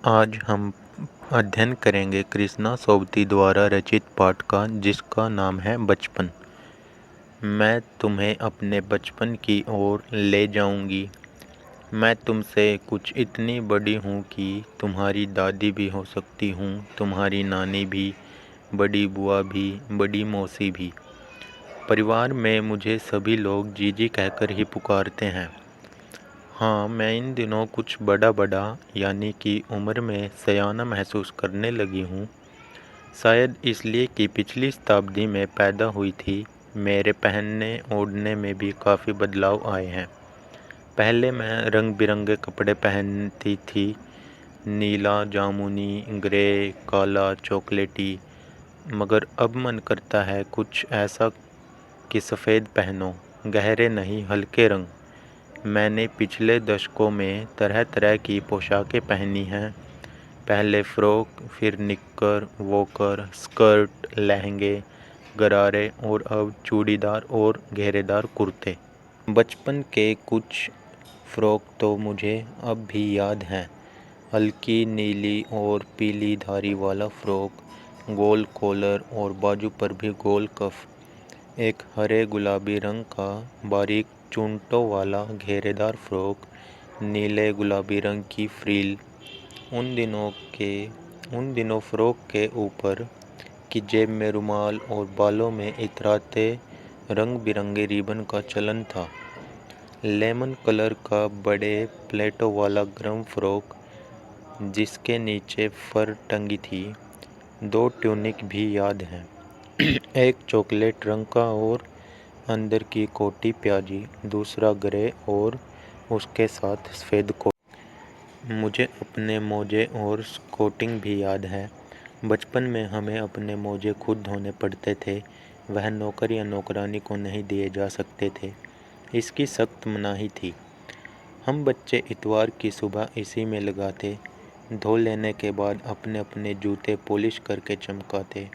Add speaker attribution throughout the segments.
Speaker 1: आज हम अध्ययन करेंगे कृष्णा सोबती द्वारा रचित पाठ का, जिसका नाम है बचपन। मैं तुम्हें अपने बचपन की ओर ले जाऊंगी। मैं तुमसे कुछ इतनी बड़ी हूँ कि तुम्हारी दादी भी हो सकती हूँ, तुम्हारी नानी भी, बड़ी बुआ भी, बड़ी मौसी भी। परिवार में मुझे सभी लोग जीजी कहकर ही पुकारते हैं। हाँ, मैं इन दिनों कुछ बड़ा यानी कि उम्र में सयाना महसूस करने लगी हूँ। शायद इसलिए कि पिछली शताब्दी में पैदा हुई थी। मेरे पहनने ओढ़ने में भी काफ़ी बदलाव आए हैं। पहले मैं रंग बिरंगे कपड़े पहनती थी, नीला, जामुनी, ग्रे, काला, चॉकलेटी। मगर अब मन करता है कुछ ऐसा कि सफ़ेद पहनो, गहरे नहीं, हल्के रंग। मैंने पिछले दशकों में तरह तरह की पोशाकें पहनी हैं। पहले फ़्रॉक, फिर निक्कर, वॉकर, स्कर्ट, लहंगे, गरारे और अब चूड़ीदार और घेरेदार कुर्ते। बचपन के कुछ फ़्रॉक तो मुझे अब भी याद हैं। हल्की नीली और पीली धारी वाला फ़्रॉक, गोल कॉलर और बाजू पर भी गोल कफ। एक हरे गुलाबी रंग का बारीक चूंटों वाला घेरेदार फ़्रॉक, नीले गुलाबी रंग की फ्रिल। उन दिनों फ़्रॉक के ऊपर की जेब में रुमाल और बालों में इतराते रंग बिरंगे रिबन का चलन था। लेमन कलर का बड़े प्लेटों वाला गर्म फ़्रॉक, जिसके नीचे फर टंगी थी। 2 ट्यूनिक भी याद हैं। एक चॉकलेट रंग का और अंदर की कोटी प्याजी, दूसरा ग्रे और उसके साथ सफ़ेद कोट। मुझे अपने मोजे और स्कोटिंग भी याद है। बचपन में हमें अपने मोजे खुद धोने पड़ते थे। वह नौकर या नौकरानी को नहीं दिए जा सकते थे। इसकी सख्त मनाही थी। हम बच्चे इतवार की सुबह इसी में लगाते। धो लेने के बाद अपने अपने जूते पॉलिश करके चमकाते।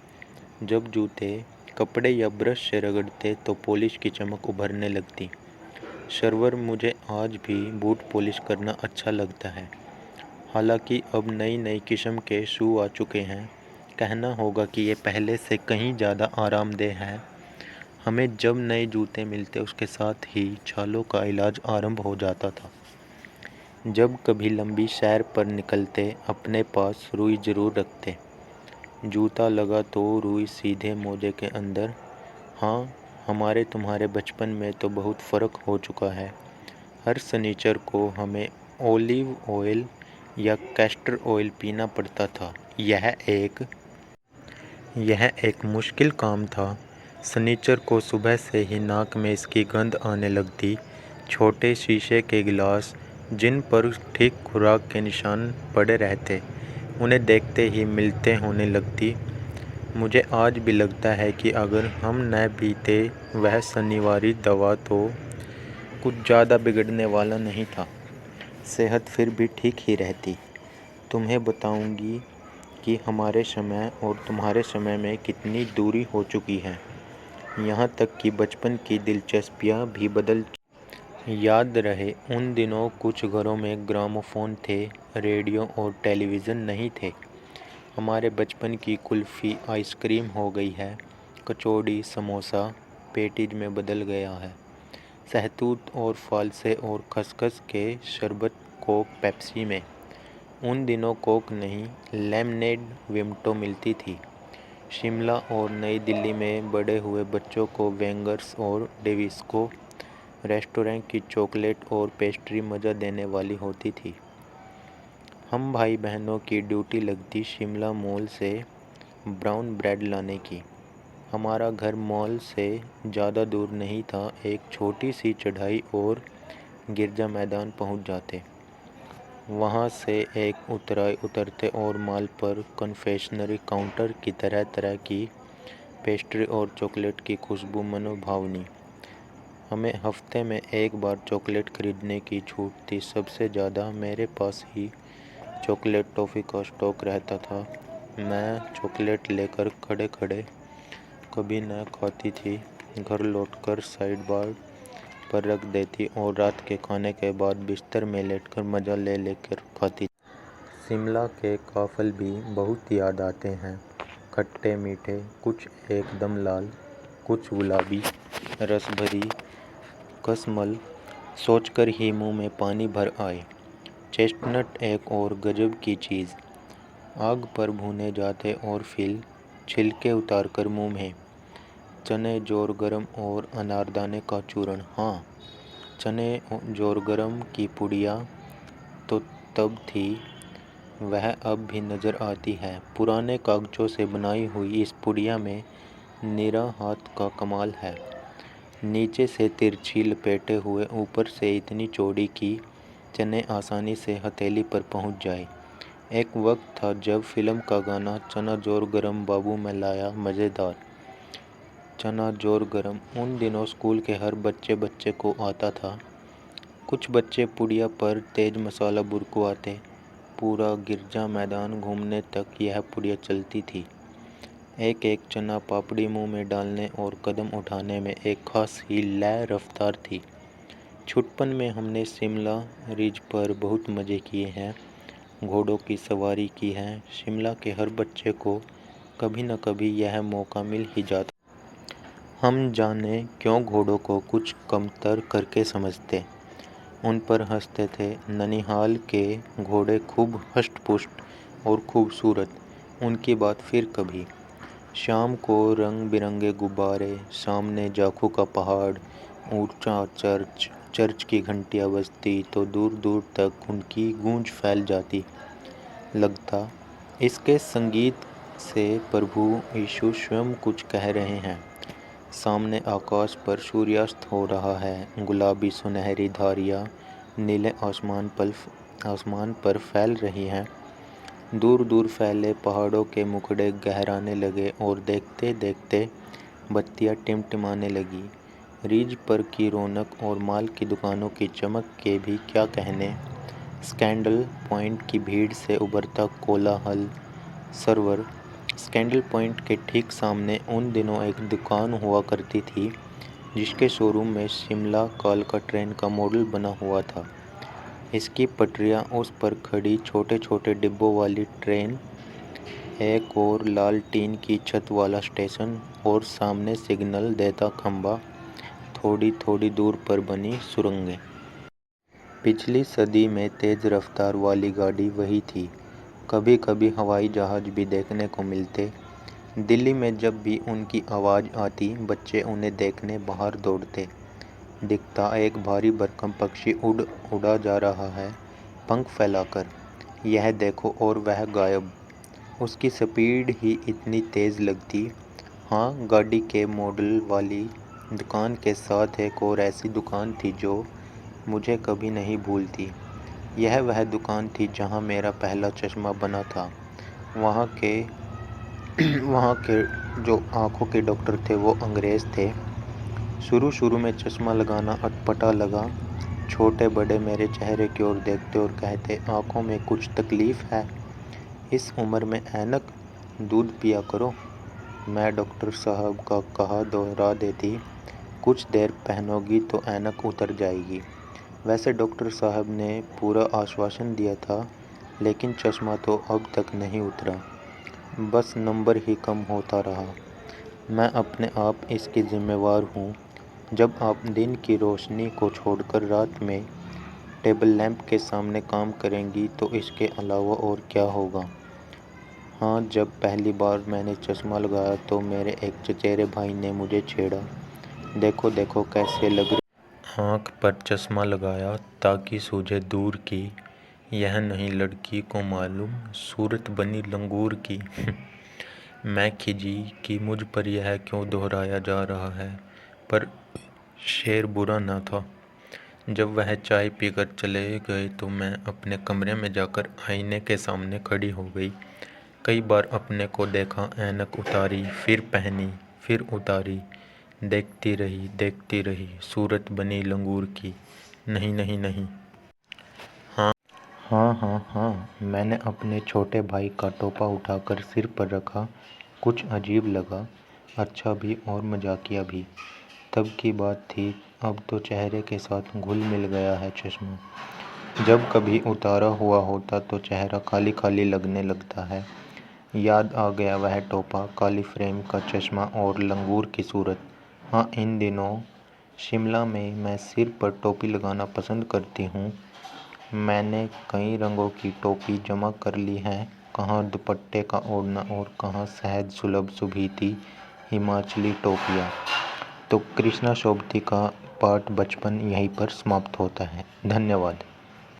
Speaker 1: जब जूते कपड़े या ब्रश से रगड़ते तो पॉलिश की चमक उभरने लगती। सरवर, मुझे आज भी बूट पॉलिश करना अच्छा लगता है। हालांकि अब नई नई किस्म के शू आ चुके हैं। कहना होगा कि ये पहले से कहीं ज़्यादा आरामदेह है। हमें जब नए जूते मिलते उसके साथ ही छालों का इलाज आरंभ हो जाता था। जब कभी लंबी सैर पर निकलते अपने पास रुई ज़रूर रखते। जूता लगा तो रुई सीधे मोजे के अंदर। हाँ, हमारे तुम्हारे बचपन में तो बहुत फ़र्क हो चुका है। हर शनिचर को हमें ओलिव ऑयल या कैस्टर ऑयल पीना पड़ता था। यह एक मुश्किल काम था। शनिचर को सुबह से ही नाक में इसकी गंध आने लगती। छोटे शीशे के गिलास, जिन पर ठीक खुराक के निशान पड़े रहते, उन्हें देखते ही मिलते होने लगती। मुझे आज भी लगता है कि अगर हम न पीते वह शनिवारी दवा तो कुछ ज़्यादा बिगड़ने वाला नहीं था। सेहत फिर भी ठीक ही रहती। तुम्हें बताऊंगी कि हमारे समय और तुम्हारे समय में कितनी दूरी हो चुकी है। यहाँ तक कि बचपन की दिलचस्पियाँ भी बदल। याद रहे उन दिनों कुछ घरों में ग्रामोफोन थे, रेडियो और टेलीविज़न नहीं थे। हमारे बचपन की कुल्फ़ी आइसक्रीम हो गई है। कचौड़ी, समोसा पेटीज में बदल गया है। सहतूत और फालसे और खसखस के शरबत कोक पेप्सी में। उन दिनों कोक नहीं, लेमनेड विमटो मिलती थी। शिमला और नई दिल्ली में बड़े हुए बच्चों को वेंगर्स और डेविस्को रेस्टोरेंट की चॉकलेट और पेस्ट्री मज़ा देने वाली होती थी। हम भाई बहनों की ड्यूटी लगती शिमला मॉल से ब्राउन ब्रेड लाने की। हमारा घर मॉल से ज़्यादा दूर नहीं था। एक छोटी सी चढ़ाई और गिरजा मैदान पहुंच जाते। वहां से एक उतरते और माल पर कन्फेक्शनरी काउंटर की तरह तरह की पेस्ट्री और चॉकलेट की खुशबू मनोभावनी। हमें हफ्ते में एक बार चॉकलेट खरीदने की छूट थी। सबसे ज़्यादा मेरे पास ही चॉकलेट टॉफ़ी का स्टॉक रहता था। मैं चॉकलेट लेकर खड़े खड़े कभी न खाती थी। घर लौटकर साइड बार पर रख देती और रात के खाने के बाद बिस्तर में लेटकर मज़ा ले लेकर खाती। शिमला के काफ़ल भी बहुत याद आते हैं, खट्टे मीठे, कुछ एकदम लाल, कुछ गुलाबी, रस भरी कसमल। सोचकर ही मुंह में पानी भर आए। चेस्टनट एक और गजब की चीज़, आग पर भुने जाते और फिर छिलके उतारकर मुंह में। चने जोरगरम और अनारदाने का चूर्ण। हाँ, चने जोरगरम की पुड़िया तो तब थी, वह अब भी नज़र आती है। पुराने कागज़ों से बनाई हुई इस पुड़िया में निरा हाथ का कमाल है। नीचे से तिरछी लपेटे हुए, ऊपर से इतनी चौड़ी कि चने आसानी से हथेली पर पहुंच जाए। एक वक्त था जब फिल्म का गाना चना जोर गरम बाबू मैं लाया मज़ेदार। चना जोर गरम उन दिनों स्कूल के हर बच्चे को आता था। कुछ बच्चे पुड़िया पर तेज मसाला बुरकुआते। पूरा गिरजा मैदान घूमने तक यह पुड़िया चलती थी। एक एक चना पापड़ी मुंह में डालने और कदम उठाने में एक खास ही लय रफ्तार थी। छुटपन में हमने शिमला रिज पर बहुत मज़े किए हैं, घोड़ों की सवारी की है। शिमला के हर बच्चे को कभी न कभी यह मौका मिल ही जाता। हम जाने क्यों घोड़ों को कुछ कमतर करके समझते, उन पर हंसते थे। ननिहाल के घोड़े खूब हष्ट-पुष्ट और खूबसूरत, उनकी बात फिर कभी। शाम को रंग बिरंगे गुब्बारे, सामने जाखू का पहाड़, ऊंचा चर्च की घंटियां बजती तो दूर दूर तक उनकी गूंज फैल जाती। लगता इसके संगीत से प्रभु यीशु स्वयं कुछ कह रहे हैं। सामने आकाश पर सूर्यास्त हो रहा है, गुलाबी सुनहरी धारियां नीले आसमान पर फैल रही हैं। दूर दूर फैले पहाड़ों के मुखड़े गहराने लगे और देखते देखते बत्तियां टिमटिमाने लगी। रिज पर की रौनक और माल की दुकानों की चमक के भी क्या कहने। स्कैंडल पॉइंट की भीड़ से उभरता कोलाहल सरवर। स्कैंडल पॉइंट के ठीक सामने उन दिनों एक दुकान हुआ करती थी, जिसके शोरूम में शिमला कालका ट्रेन का मॉडल बना हुआ था। इसकी पटरियां, उस पर खड़ी छोटे छोटे डिब्बों वाली ट्रेन, एक और लाल टीन की छत वाला स्टेशन और सामने सिग्नल देता खंबा, थोड़ी थोड़ी दूर पर बनी सुरंगें। पिछली सदी में तेज रफ्तार वाली गाड़ी वही थी। कभी कभी हवाई जहाज भी देखने को मिलते। दिल्ली में जब भी उनकी आवाज़ आती, बच्चे उन्हें देखने बाहर दौड़ते। दिखता एक भारी भरकम पक्षी उड़ा जा रहा है पंख फैलाकर, यह देखो, और वह गायब। उसकी स्पीड ही इतनी तेज़ लगती। हाँ, गाड़ी के मॉडल वाली दुकान के साथ एक और ऐसी दुकान थी जो मुझे कभी नहीं भूलती। यह वह दुकान थी जहाँ मेरा पहला चश्मा बना था। वहाँ के वहाँ के जो आँखों के डॉक्टर थे वो अंग्रेज़ थे। शुरू में चश्मा लगाना अटपटा लगा। छोटे बड़े मेरे चेहरे की ओर देखते और कहते, आँखों में कुछ तकलीफ़ है? इस उम्र में ऐनक? दूध पिया करो। मैं डॉक्टर साहब का कहा दोहरा देती, कुछ देर पहनोगी तो ऐनक उतर जाएगी। वैसे डॉक्टर साहब ने पूरा आश्वासन दिया था, लेकिन चश्मा तो अब तक नहीं उतरा, बस नंबर ही कम होता रहा। मैं अपने आप इसकी जिम्मेवार हूँ। जब आप दिन की रोशनी को छोड़कर रात में टेबल लैंप के सामने काम करेंगी तो इसके अलावा और क्या होगा। हाँ, जब पहली बार मैंने चश्मा लगाया तो मेरे एक चचेरे भाई ने मुझे छेड़ा, देखो देखो कैसे लग रही। आँख पर चश्मा लगाया ताकि सूझे दूर की, यह नहीं लड़की को मालूम सूरत बनी लंगूर की। मैं खिजी कि मुझ पर यह क्यों दोहराया जा रहा है, पर शेर बुरा न था। जब वह चाय पीकर चले गए तो मैं अपने कमरे में जाकर आईने के सामने खड़ी हो गई। कई बार अपने को देखा, ऐनक उतारी, फिर पहनी, फिर उतारी, देखती रही, सूरत बनी लंगूर की। नहीं नहीं नहीं। हाँ, मैंने अपने छोटे भाई का टोपा उठाकर सिर पर रखा। कुछ अजीब लगा, अच्छा भी और मजाकिया भी। तब की बात थी, अब तो चेहरे के साथ घुल मिल गया है चश्मा। जब कभी उतारा हुआ होता तो चेहरा खाली खाली लगने लगता है। याद आ गया वह टोपा, काली फ्रेम का चश्मा और लंगूर की सूरत। हाँ, इन दिनों शिमला में मैं सिर पर टोपी लगाना पसंद करती हूँ। मैंने कई रंगों की टोपी जमा कर ली है, कहाँ दुपट्टे का ओढ़ना और कहाँ सहज सुलभ सुभीती हिमाचली टोपियाँ। तो कृष्णा शोभती का पाठ बचपन यहीं पर समाप्त होता है। धन्यवाद।